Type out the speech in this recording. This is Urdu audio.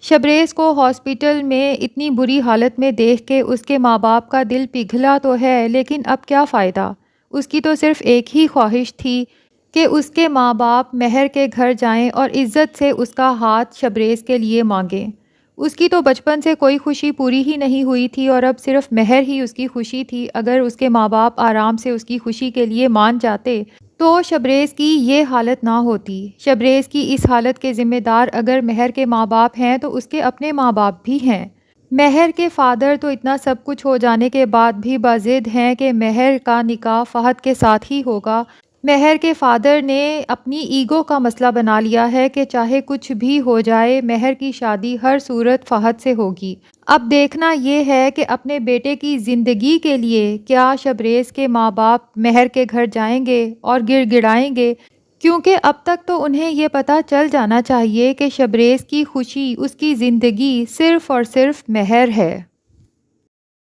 شبریز کو ہاسپٹل میں اتنی بری حالت میں دیکھ کے اس کے ماں باپ کا دل پگھلا تو ہے، لیکن اب کیا فائدہ؟ اس کی تو صرف ایک ہی خواہش تھی کہ اس کے ماں باپ مہر کے گھر جائیں اور عزت سے اس کا ہاتھ شبریز کے لیے مانگیں۔ اس کی تو بچپن سے کوئی خوشی پوری ہی نہیں ہوئی تھی اور اب صرف مہر ہی اس کی خوشی تھی۔ اگر اس کے ماں باپ آرام سے اس کی خوشی کے لیے مان جاتے تو شبریز کی یہ حالت نہ ہوتی۔ شبریز کی اس حالت کے ذمہ دار اگر مہر کے ماں باپ ہیں تو اس کے اپنے ماں باپ بھی ہیں۔ مہر کے فادر تو اتنا سب کچھ ہو جانے کے بعد بھی باضد ہیں کہ مہر کا نکاح فہد کے ساتھ ہی ہوگا۔ مہر کے فادر نے اپنی ایگو کا مسئلہ بنا لیا ہے کہ چاہے کچھ بھی ہو جائے مہر کی شادی ہر صورت فہد سے ہوگی۔ اب دیکھنا یہ ہے کہ اپنے بیٹے کی زندگی کے لیے کیا شبریز کے ماں باپ مہر کے گھر جائیں گے اور گڑ گڑائیں گے، کیونکہ اب تک تو انہیں یہ پتہ چل جانا چاہیے کہ شبریز کی خوشی، اس کی زندگی صرف اور صرف مہر ہے۔